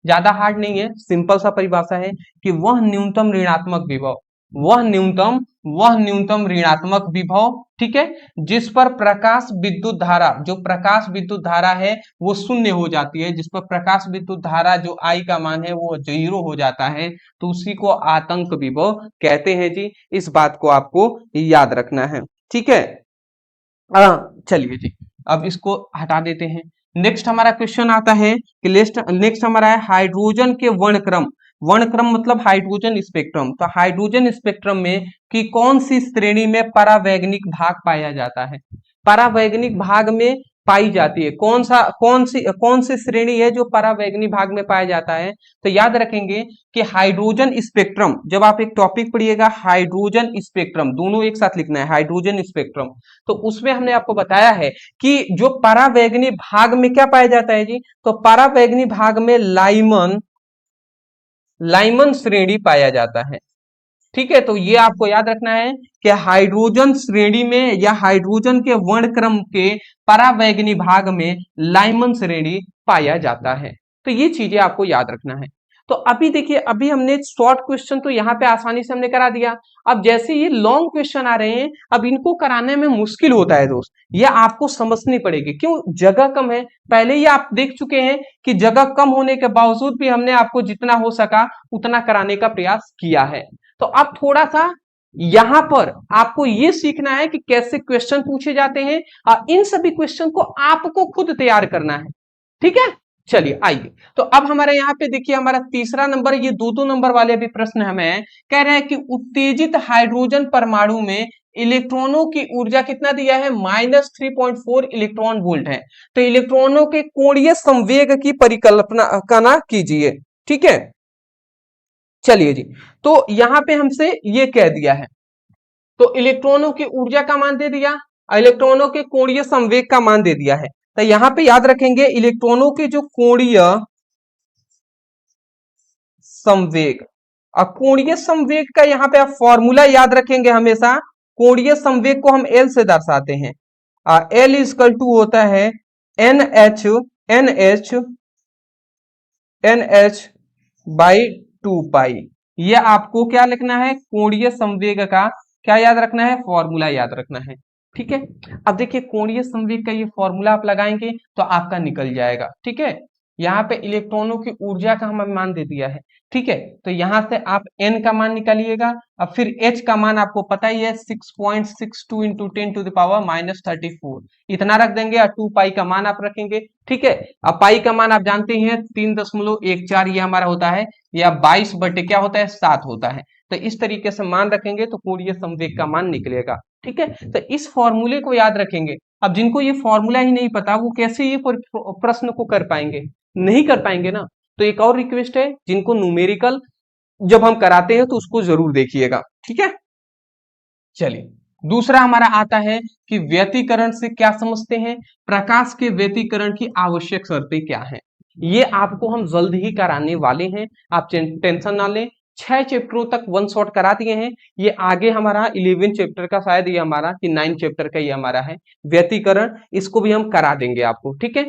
ज्यादा हार्ड नहीं है, सिंपल सा परिभाषा है कि वह न्यूनतम ऋणात्मक विभव, वह न्यूनतम ऋणात्मक विभव, ठीक है, जिस पर प्रकाश विद्युत धारा, जो प्रकाश विद्युत धारा है वो शून्य हो जाती है, जिस पर प्रकाश विद्युत धारा जो आई का मान है वो 0 हो जाता है, तो उसी को आतंक विभव कहते हैं जी। इस बात को आपको याद रखना है, ठीक है। चलिए जी, अब इसको हटा देते हैं। नेक्स्ट हमारा क्वेश्चन आता है कि नेक्स्ट हमारा है हाइड्रोजन के वर्णक्रम। वर्णक्रम मतलब हाइड्रोजन स्पेक्ट्रम। तो हाइड्रोजन स्पेक्ट्रम में कि कौन सी श्रेणी में परावैगनिक भाग पाया जाता है, परावैगनिक भाग में पाई जाती है, कौन सी श्रेणी है जो परावैगनिक भाग में पाया जाता है। तो याद रखेंगे कि हाइड्रोजन स्पेक्ट्रम, जब आप एक टॉपिक पढ़िएगा हाइड्रोजन स्पेक्ट्रम, दोनों एक साथ लिखना है, हाइड्रोजन स्पेक्ट्रम, तो उसमें हमने आपको बताया है कि जो परावैगनिक भाग में क्या पाया जाता है जी, तो परावैगनिक भाग में लाइमन श्रेणी पाया जाता है, ठीक है। तो ये आपको याद रखना है कि हाइड्रोजन श्रेणी में या हाइड्रोजन के वर्णक्रम के परावैगनिक भाग में लाइमन श्रेणी पाया जाता है। तो ये चीजें आपको याद रखना है। तो अभी देखिए, अभी हमने शॉर्ट क्वेश्चन तो यहाँ पे आसानी से हमने करा दिया। अब जैसे ये लॉन्ग क्वेश्चन आ रहे हैं, अब इनको कराने में मुश्किल होता है दोस्त, ये आपको समझनी पड़ेगी। क्यों? जगह कम है। पहले ही आप देख चुके हैं कि जगह कम होने के बावजूद भी हमने आपको जितना हो सका उतना कराने का प्रयास किया है। तो अब थोड़ा सा यहां पर आपको ये सीखना है कि कैसे क्वेश्चन पूछे जाते हैं और इन सभी क्वेश्चन को आपको खुद तैयार करना है, ठीक है। चलिए आइए, तो अब हमारे यहाँ पे देखिए हमारा तीसरा नंबर, ये दो नंबर वाले भी प्रश्न हमें कह रहे हैं कि उत्तेजित हाइड्रोजन परमाणु में इलेक्ट्रॉनों की ऊर्जा कितना दिया है, -3.4 इलेक्ट्रॉन वोल्ट है। तो इलेक्ट्रॉनों के कोणीय संवेग की परिकल्पना कीजिए, ठीक है। चलिए जी, तो यहां पे हमसे ये कह दिया है, तो इलेक्ट्रॉनों की ऊर्जा का मान दे दिया, इलेक्ट्रॉनों के कोणीय संवेग का मान दे दिया है। तो यहां पे याद रखेंगे इलेक्ट्रॉनों के जो कोणीय संवेग, अब कोणीय संवेग का यहां पे आप फॉर्मूला याद रखेंगे हमेशा। कोणीय संवेग को हम एल से दर्शाते हैं, एल इक्वल टू होता है एन एच बाई 2 पाई। ये आपको क्या लिखना है, कोणीय संवेग का क्या याद रखना है, फॉर्मूला याद रखना है, ठीक है। अब देखिए कोणीय संवेग का ये फॉर्मूला आप लगाएंगे तो आपका निकल जाएगा, ठीक है। यहाँ पे इलेक्ट्रॉनों की ऊर्जा का हमें मान दे दिया है, ठीक है। तो यहां से आप n का मान निकालिएगा। अब फिर h का मान आपको पता ही है 6.62 इंटू 10⁻⁻34 इतना रख देंगे और 2 पाई का मान आप रखेंगे, ठीक है। अब पाई का मान आप जानते हैं 3.14 ये हमारा होता है, या 22 बटे क्या होता है 7 होता है। तो इस तरीके से मान रखेंगे तो कोणीय संवेग का मान निकलेगा, ठीक है। तो इस फॉर्मूले को याद रखेंगे। अब जिनको ये फॉर्मूला ही नहीं पता वो कैसे ये प्रश्न को कर पाएंगे, नहीं कर पाएंगे ना। तो एक और रिक्वेस्ट है, जिनको न्यूमेरिकल जब हम कराते हैं तो उसको जरूर देखिएगा, ठीक है। चलिए दूसरा हमारा आता है कि व्यतिकरण से क्या समझते हैं, प्रकाश के व्यतिकरण की आवश्यक शर्तें क्या हैं। ये आपको हम जल्द ही कराने वाले हैं, आप टेंशन ना लें। 6 चैप्टरों तक वन शॉट करा दिए हैं। ये आगे हमारा 11 चैप्टर का, शायद ये हमारा कि 9 चैप्टर का ये हमारा है व्यतिकरण, इसको भी हम करा देंगे आपको, ठीक है।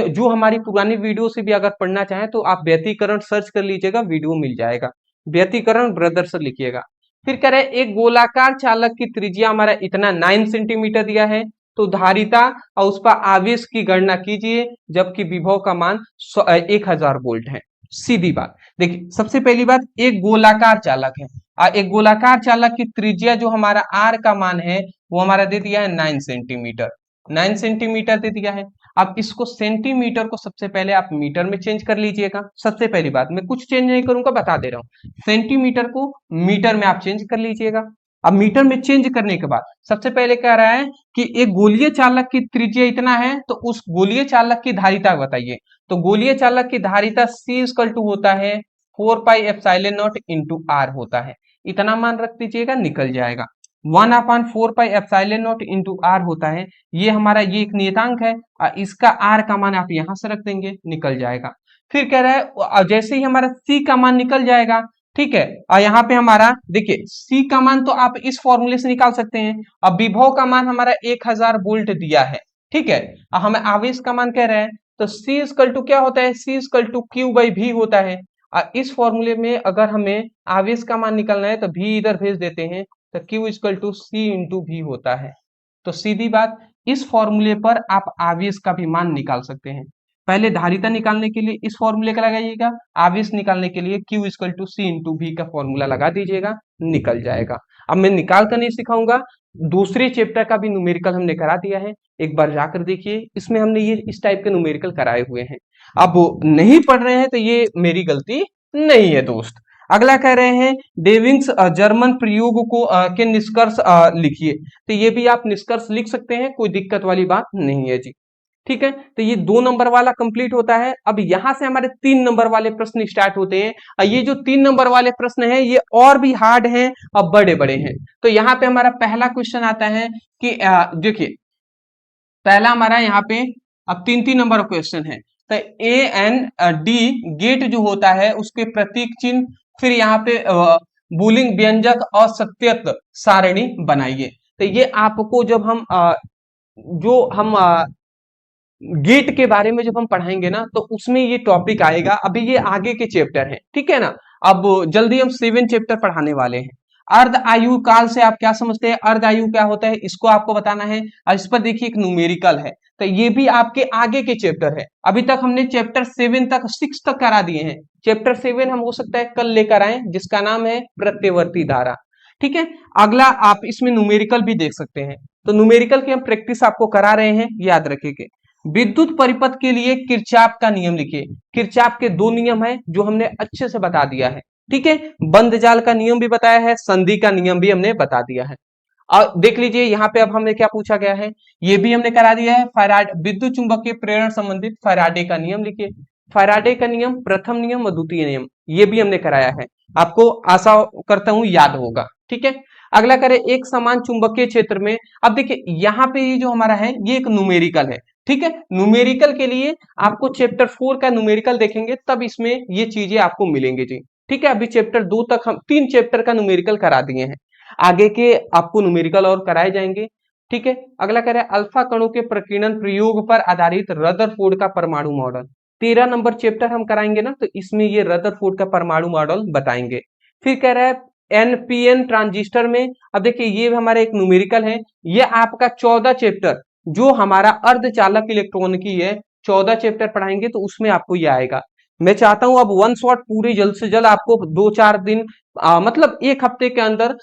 जो हमारी पुरानी वीडियो से भी अगर पढ़ना चाहें तो आप व्यतिकरण सर्च कर लीजिएगा, वीडियो मिल जाएगा। व्यतिकरण ब्रदर से लिखिएगा। फिर कह रहे एक गोलाकार चालक की त्रिज्या हमारा इतना 9 सेंटीमीटर दिया है, तो धारिता और उस पर आवेश की गणना कीजिए, जबकि विभव का मान 1000 वोल्ट है। सीधी बात। देखिए सबसे पहली बात, एक गोलाकार चालक है और एक गोलाकार चालक की त्रिज्या जो हमारा आर का मान है वो हमारा दे दिया है 9 सेंटीमीटर, 9 सेंटीमीटर दे दिया है। अब इसको सेंटीमीटर को सबसे पहले आप मीटर में चेंज कर लीजिएगा। सबसे पहली बात, मैं कुछ चेंज नहीं करूंगा, बता दे रहा हूं। सेंटीमीटर को मीटर में आप चेंज कर लीजिएगा। अब मीटर में चेंज करने के बाद सबसे पहले कह रहा है कि एक गोलीय चालक की त्रिज्या इतना है, तो उस गोलीय चालक की धारिता बताइए। तो गोलीय चालक की धारिता C होता है 4πε0 इंटू आर होता है। इतना मान रख दीजिएगा, निकल जाएगा। 1/4πε0 इंटू आर होता है। ये हमारा ये एक नियतांक है, इसका आर का मान आप यहां से रख देंगे, निकल जाएगा। फिर कह रहा है जैसे ही हमारा सी का मान निकल जाएगा, ठीक है, और यहाँ पे हमारा देखिए सी का मान तो आप इस फॉर्मूले से निकाल सकते हैं। अब विभव का मान हमारा 1000 वोल्ट दिया है, ठीक है, हमें आवेश का मान कह रहे हैं, तो C क्या होता है, C Q/V होता है। इस फॉर्मूले में अगर हमें आवेश का मान निकालना है तो V इधर भेज देते हैं, तो Q C इंटू V होता है। तो सीधी बात, इस फॉर्मूले पर आप आवेश का भी मान निकाल सकते हैं। पहले धारिता निकालने के लिए इस फॉर्मूले का लगाइएगा, आवेश निकालने के लिए Q C इंटू V का फॉर्मूला लगा दीजिएगा, निकल जाएगा। अब मैं निकाल कर नहीं सिखाऊंगा, दूसरे चैप्टर का भी न्यूमेरिकल हमने करा दिया है, एक बार जाकर देखिए, इसमें हमने ये इस टाइप के न्यूमेरिकल कराए हुए हैं। अब नहीं पढ़ रहे हैं तो ये मेरी गलती नहीं है दोस्त। अगला कह रहे हैं डेविंग्स जर्मन प्रयोग को के निष्कर्ष लिखिए। तो ये भी आप निष्कर्ष लिख सकते हैं, कोई दिक्कत वाली बात नहीं है जी, ठीक है। तो ये 2 नंबर वाला कंप्लीट होता है। अब यहां से हमारे 3 नंबर वाले प्रश्न स्टार्ट होते हैं, और ये जो 3 नंबर वाले प्रश्न हैं ये और भी हार्ड हैं और बड़े बड़े हैं। तो यहाँ पे हमारा पहला क्वेश्चन आता है कि देखिए पहला हमारा यहाँ पे अब 3 नंबर क्वेश्चन है। तो AND गेट जो होता है उसके प्रतीक चिन्ह, फिर यहाँ पे बुलिंग व्यंजक और सत्यत सारणी बनाइए। तो ये आपको जब हम गेट के बारे में जब हम पढ़ाएंगे ना, तो उसमें ये टॉपिक आएगा। अभी ये आगे के चैप्टर हैं, ठीक है ना। अब जल्दी हम 7 चैप्टर पढ़ाने वाले हैं। अर्ध आयु काल से आप क्या समझते हैं, अर्ध आयु क्या होता है, इसको आपको बताना है। और इस पर देखिए एक न्यूमेरिकल है, तो ये भी आपके आगे के चैप्टर है। अभी तक हमने चैप्टर 7 तक 6 तक करा दिए हैं। चैप्टर 7 हम हो सकता है कल लेकर आए, जिसका नाम है प्रत्यवर्ती धारा, ठीक है। अगला आप इसमें न्यूमेरिकल भी देख सकते हैं। तो न्यूमेरिकल की हम प्रैक्टिस आपको करा रहे हैं, याद रखिए। विद्युत परिपथ के लिए किरचॉफ का नियम लिखिए। किरचॉफ के 2 नियम है जो हमने अच्छे से बता दिया है, ठीक है। बंद जाल का नियम भी बताया है, संधि का नियम भी हमने बता दिया है। और देख लीजिए यहाँ पे अब हमने क्या पूछा गया है, ये भी हमने करा दिया है। फैराडे विद्युत चुंबकीय प्रेरण संबंधित फैराडे का नियम लिखिए। फैराडे का नियम, प्रथम नियम और द्वितीय नियम, ये भी हमने कराया है, आपको आशा करता हूं याद होगा, ठीक है। अगला करें एक समान चुंबकीय क्षेत्र में। अब देखिए यहाँ पे ये जो हमारा है ये एक न्यूमेरिकल है, ठीक है। न्यूमेरिकल के लिए आपको चैप्टर 4 का न्यूमेरिकल देखेंगे तब इसमें ये चीजें आपको मिलेंगी जी, ठीक है। अभी चैप्टर 2 तक हम 3 चैप्टर का न्यूमेरिकल करा दिए हैं, आगे के आपको न्यूमेरिकल और कराए जाएंगे, ठीक है। अगला कह रहे हैं अल्फा कणों के प्रकीर्णन प्रयोग पर आधारित रदरफोर्ड का परमाणु मॉडल। 13 नंबर चैप्टर हम कराएंगे ना, तो इसमें ये रदरफोर्ड का परमाणु मॉडल बताएंगे। फिर कह रहा है एनपीएन ट्रांजिस्टर में। अब देखिए ये हमारा एक न्यूमेरिकल है, ये आपका 14 चैप्टर जो हमारा अर्धचालक इलेक्ट्रॉनिकी है, 14 चैप्टर पढ़ाएंगे तो उसमें आपको ये आएगा। मैं चाहता हूं अब वन शॉट पूरी जल्द से जल्द आपको 2-4 दिन मतलब 1 हफ्ते के अंदर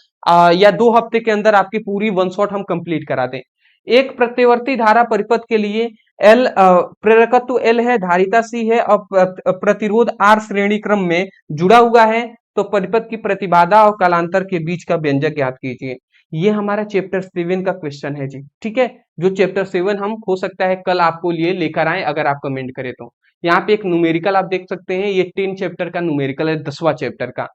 या 2 हफ्ते के अंदर आपकी पूरी वन शॉट हम कंप्लीट करा दें। एक प्रत्यवर्ती धारा परिपथ के लिए एल प्रेरकत्व एल है, धारिता सी है और प्रतिरोध आर श्रेणी क्रम में जुड़ा हुआ है, तो परिपथ की प्रतिबाधा और कालांतर के बीच का व्यंजक ज्ञात कीजिए। ये हमारा चैप्टर 7 का क्वेश्चन है जी, ठीक है। जो चैप्टर 7 हम हो सकता है कल आपको लिए लेकर आए अगर आप कमेंट करें तो। यहाँ पे एक न्यूमेरिकल आप देख सकते हैं, ये 3 चैप्टर का न्यूमेरिकल है, 10वां चैप्टर का,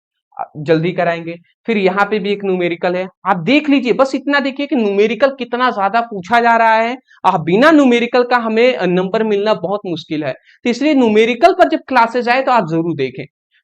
जल्दी कराएंगे। फिर यहाँ पे भी एक न्यूमेरिकल है, आप देख लीजिए, बस इतना देखिए कि न्यूमेरिकल कितना ज्यादा पूछा जा रहा है। बिना न्यूमेरिकल का हमें नंबर मिलना बहुत मुश्किल है, तो इसलिए न्यूमेरिकल पर जब क्लासेस आए तो आप जरूर देखें।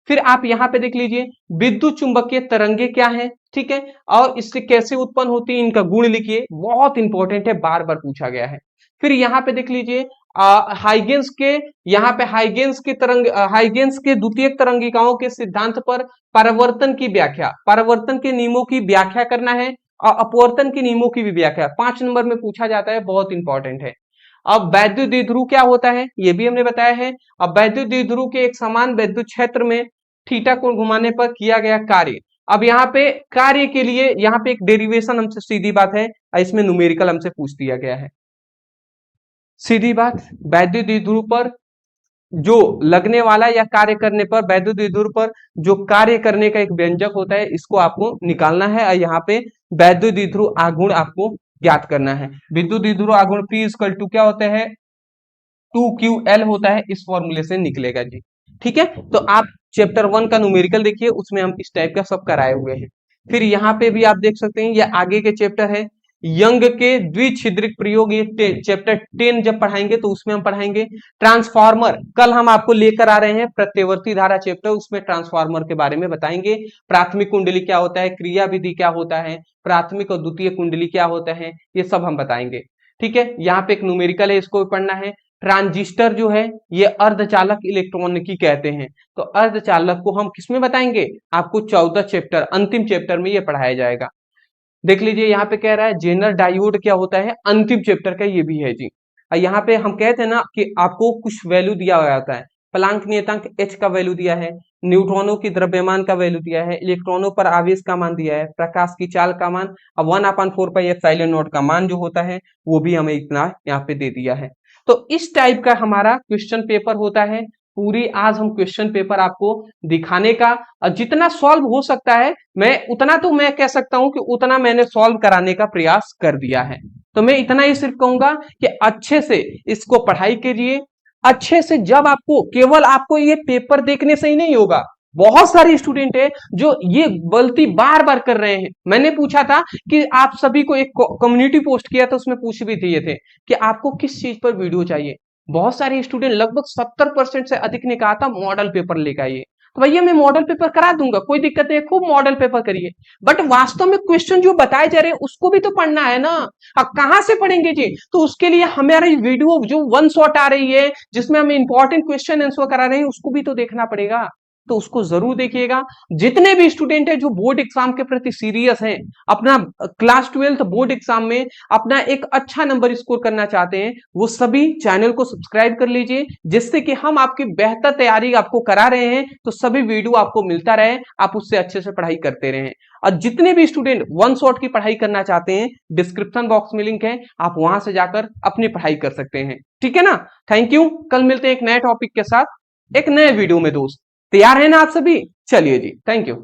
फिर आप यहाँ पे देख लीजिए विद्युत चुंबकीय तरंगे क्या है, ठीक है, और इससे कैसे उत्पन्न होती है, इनका गुण लिखिए, बहुत इंपॉर्टेंट है, बार बार पूछा गया है। फिर यहाँ पे देख लीजिए हाइगेंस के, यहाँ पे हाइगेंस के द्वितीयक तरंगिकाओं के सिद्धांत पर परावर्तन की व्याख्या, परावर्तन के नियमों की व्याख्या करना है और अपवर्तन के नियमों की भी व्याख्या 5 नंबर में पूछा जाता है, बहुत इंपॉर्टेंट है। अब वैद्युत द्विध्रुव क्या होता है ये भी हमने बताया है। अब वैद्युत द्विध्रुव के एक समान वैद्युत क्षेत्र में थीटा कोण घुमाने पर किया गया कार्य। अब यहाँ पे कार्य के लिए यहाँ पे एक डेरिवेशन हमसे सीधी बात है, इसमें न्यूमेरिकल हमसे पूछ दिया गया है। सीधी बात, वैद्युत द्विध्रुव पर जो लगने वाला या कार्य करने पर वैद्युत द्विध्रुव पर जो कार्य करने का एक व्यंजक होता है, इसको आपको निकालना है और यहाँ पे वैद्युत द्विध्रुव आघूर्ण आपको ज्ञात करना है। विद्युत द्विध्रुव आघूर्ण P इक्वल टू क्या होता है, 2QL होता है, इस फॉर्मूले से निकलेगा जी। ठीक है, तो आप चैप्टर 1 का न्यूमेरिकल देखिए, उसमें हम इस टाइप का सब कराए हुए हैं। फिर यहाँ पे भी आप देख सकते हैं, ये आगे के चैप्टर है यंग के द्विछिद्रिक प्रयोग, ये चैप्टर 10 जब पढ़ाएंगे तो उसमें हम पढ़ाएंगे। ट्रांसफार्मर कल हम आपको लेकर आ रहे हैं प्रत्यवर्ती धारा चैप्टर, उसमें ट्रांसफार्मर के बारे में बताएंगे। प्राथमिक कुंडली क्या होता है, क्रिया विधि क्या होता है, प्राथमिक और द्वितीय कुंडली क्या होता है, ये सब हम बताएंगे। ठीक है, यहाँ पे एक न्यूमेरिकल है, इसको भी पढ़ना है। ट्रांजिस्टर जो है ये अर्धचालक इलेक्ट्रॉनिकी कहते हैं, तो अर्धचालक को हम किसमें बताएंगे, आपको 14 चैप्टर अंतिम चैप्टर में ये पढ़ाया जाएगा। देख लीजिए यहाँ पे कह रहा है जेनर डायोड क्या होता है, अंतिम चैप्टर का ये भी है जी। और यहाँ पे हम कहते हैं ना कि आपको कुछ वैल्यू दिया हुआ होता है, प्लांक नियतांक H का वैल्यू दिया है, न्यूट्रॉनों की द्रव्यमान का वैल्यू दिया है, इलेक्ट्रॉनों पर आवेश का मान दिया है, प्रकाश की चाल का मान, और 1/4πε0 का मान जो होता है वो भी हमें इतना यहाँ पे दे दिया है। तो इस टाइप का हमारा क्वेश्चन पेपर होता है। पूरी आज हम क्वेश्चन पेपर आपको दिखाने का, और जितना सॉल्व हो सकता है मैं उतना, तो मैं कह सकता हूं कि उतना मैंने सॉल्व कराने का प्रयास कर दिया है। तो मैं इतना ही सिर्फ कहूंगा कि अच्छे से इसको पढ़ाई कीजिए, अच्छे से। जब आपको केवल आपको ये पेपर देखने से ही नहीं होगा, बहुत सारे स्टूडेंट है जो ये गलती बार बार कर रहे हैं। मैंने पूछा था कि आप सभी को एक कम्युनिटी पोस्ट किया था, उसमें पूछ भी दिए थे कि आपको किस चीज पर वीडियो चाहिए। बहुत सारे स्टूडेंट लगभग 70% से अधिक ने कहा था मॉडल पेपर लेकर आइए। तो भैया मैं मॉडल पेपर करा दूंगा, कोई दिक्कत नहीं है, खूब मॉडल पेपर करिए, बट वास्तव में क्वेश्चन जो बताए जा रहे हैं उसको भी तो पढ़ना है ना। अब कहां से पढ़ेंगे जी, तो उसके लिए हमारी वीडियो जो वन शॉट आ रही है जिसमें हम इंपॉर्टेंट क्वेश्चन आंसर करा रहे हैं, उसको भी तो देखना पड़ेगा। तो उसको जरूर देखिएगा। जितने भी स्टूडेंट है जो बोर्ड एग्जाम के प्रति सीरियस हैं, अपना क्लास 12 बोर्ड एग्जाम में अपना एक अच्छा नंबर स्कोर करना चाहते हैं, वो सभी चैनल को सब्सक्राइब कर लीजिए, जिससे कि हम आपकी बेहतर तैयारी आपको करा रहे हैं, तो सभी वीडियो आपको मिलता रहे, आप उससे अच्छे से पढ़ाई करते रहें। और जितने भी स्टूडेंट वन शॉट की पढ़ाई करना चाहते हैं, डिस्क्रिप्शन बॉक्स में लिंक है, आप वहां से जाकर अपनी पढ़ाई कर सकते हैं। ठीक है ना, थैंक यू। कल मिलते हैं एक नए टॉपिक के साथ, एक नए वीडियो में दोस्त। तैयार है ना आप सभी, चलिए जी, थैंक यू।